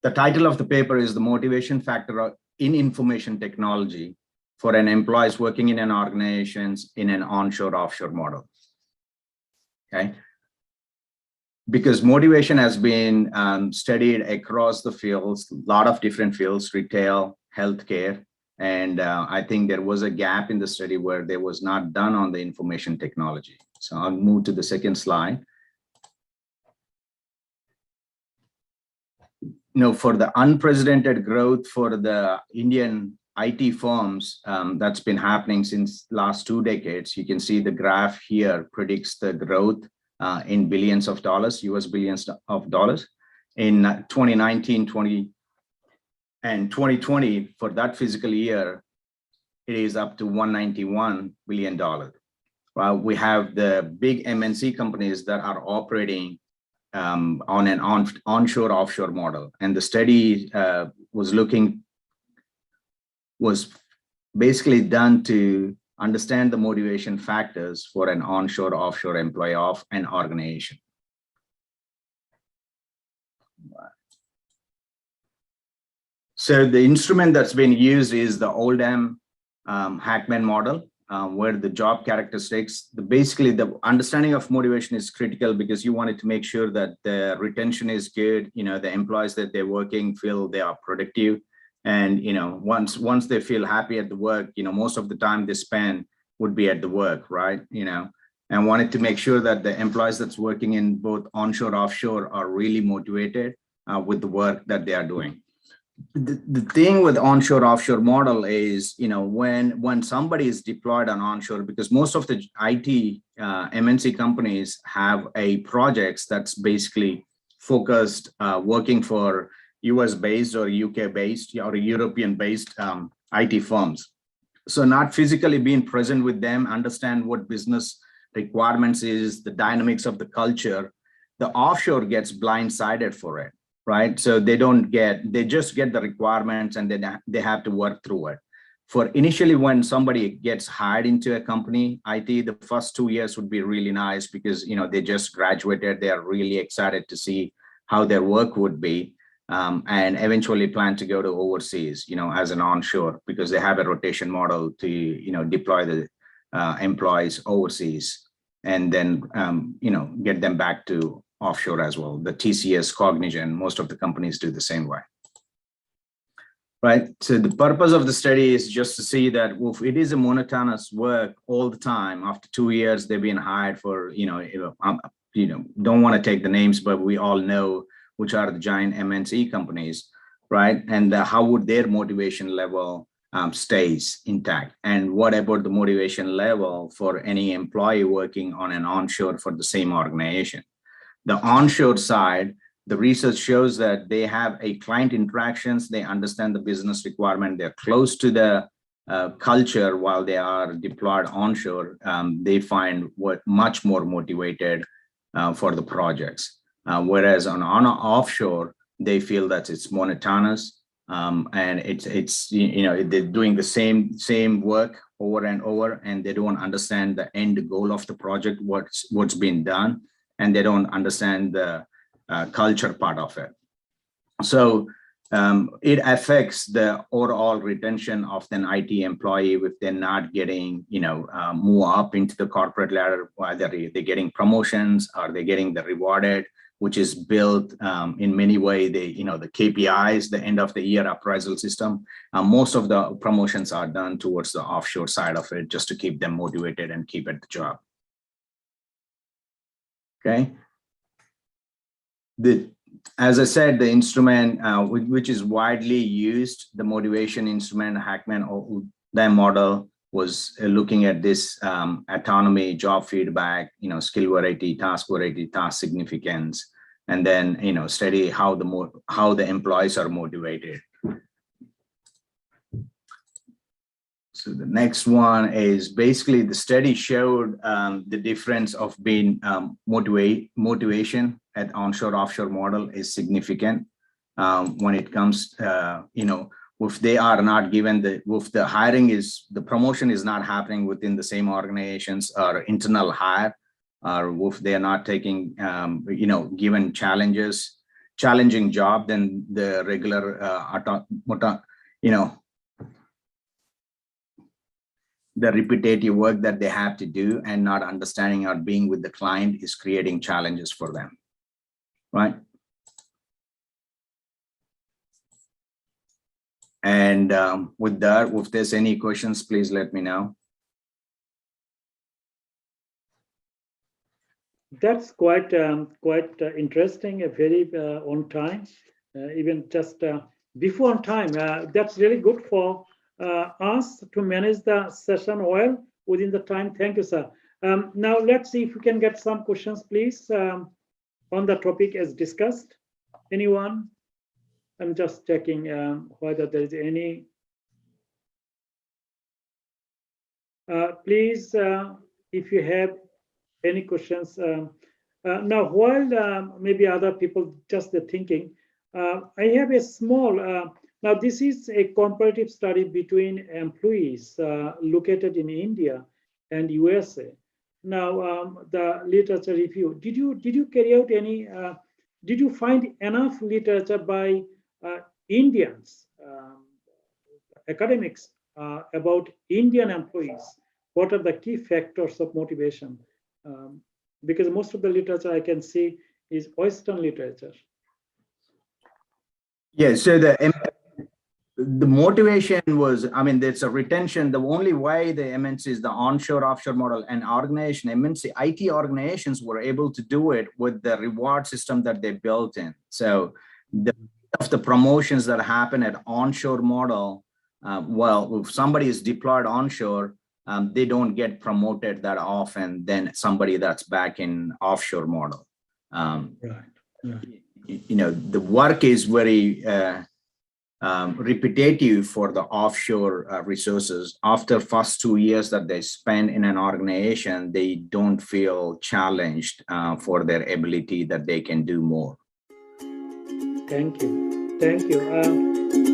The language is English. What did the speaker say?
The title of the paper is The Motivation Factor in Information Technology for an Employees Working in an Organizations in an Onshore-Offshore Model. Okay. Because motivation has been studied across the fields, a lot of different fields, retail, healthcare, and I think there was a gap in the study where there was not done on the information technology. So I'll move to the second slide. For the unprecedented growth for the Indian IT firms that's been happening since last 2 decades, you can see the graph here predicts the growth in billions of dollars, US billions of dollars. In 2019, 20 and 2020, for that fiscal year, it is up to $191 billion. Well, we have the big MNC companies that are operating on an onshore-offshore model. And the study was basically done to understand the motivation factors for an onshore-offshore employee of an organization. So the instrument that's been used is the Oldham Hackman model, where the job characteristics, basically the understanding of motivation is critical because you wanted to make sure that the retention is good, the employees that they're working feel they are productive. And, once they feel happy at the work, most of the time they spend would be at the work, right? And wanted to make sure that the employees that's working in both onshore, offshore are really motivated with the work that they are doing. The thing with onshore offshore model is, when somebody is deployed on onshore, because most of the IT MNC companies have a projects that's basically focused working for US based or UK based or European based IT firms. So not physically being present with them, understand what business requirements is, the dynamics of the culture, the offshore gets blindsided for it. Right, so they just get the requirements and then they have to work through it. For initially, when somebody gets hired into a company, IT, the first 2 years would be really nice because they just graduated, they are really excited to see how their work would be, and eventually plan to go to overseas, as an onshore because they have a rotation model to deploy the employees overseas and then get them back to offshore as well. The TCS, Cognition, most of the companies do the same way. Right. So the purpose of the study is just to see that if it is a monotonous work all the time, after 2 years, they've been hired for, don't want to take the names, but we all know which are the giant MNC companies, right? And how would their motivation level stays intact? And what about the motivation level for any employee working on an onshore for the same organization? The onshore side, the research shows that they have a client interactions, they understand the business requirement, they're close to the culture while they are deployed onshore. They find much more motivated for the projects. Whereas on offshore, they feel that it's monotonous and it's they're doing the same work over and over, and they don't understand the end goal of the project, what's been done. And they don't understand the culture part of it. So it affects the overall retention of an IT employee if they're not getting, move up into the corporate ladder, whether they're getting promotions or they're getting the rewarded, which is built in many ways. The KPIs, the end of the year appraisal system. Most of the promotions are done towards the offshore side of it, just to keep them motivated and keep at the job. Okay. As I said, the instrument which is widely used, the motivation instrument, Hackman or the model, was looking at this autonomy, job feedback, skill variety, task significance, and then study how the employees are motivated. So the next one is basically the study showed the difference of being motivation at onshore offshore model is significant when it comes, if they are not given if the hiring the promotion is not happening within the same organizations or internal hire, or if they are not taking, given challenges, challenging job than the regular, the repetitive work that they have to do, and not understanding or being with the client is creating challenges for them, right? And with that, if there's any questions, please let me know. That's quite interesting, very on time, even just before on time. That's really good for us to manage the session well within the time. Thank you, sir. Now let's see if we can get some questions, please, on the topic as discussed. Anyone? I'm just checking whether there is any. Please, if you have any questions. Now, while maybe other people just thinking, I have a small, now this is a comparative study between employees located in India and USA. Now, the literature review, did you carry out any, did you find enough literature by Indians, academics about Indian employees? What are the key factors of motivation? Because most of the literature I can see is Western literature. Yeah, so the motivation was, I mean, there's a retention. The only way the MNCs, the onshore offshore model and organization, MNC IT organizations were able to do it with the reward system that they built in. So the promotions that happen at onshore model, well, if somebody is deployed onshore, they don't get promoted that often than somebody that's back in offshore model. Right. Yeah. You know, the work is very repetitive for the offshore resources. After first 2 years that they spend in an organization, they don't feel challenged for their ability that they can do more. Thank you. Thank you.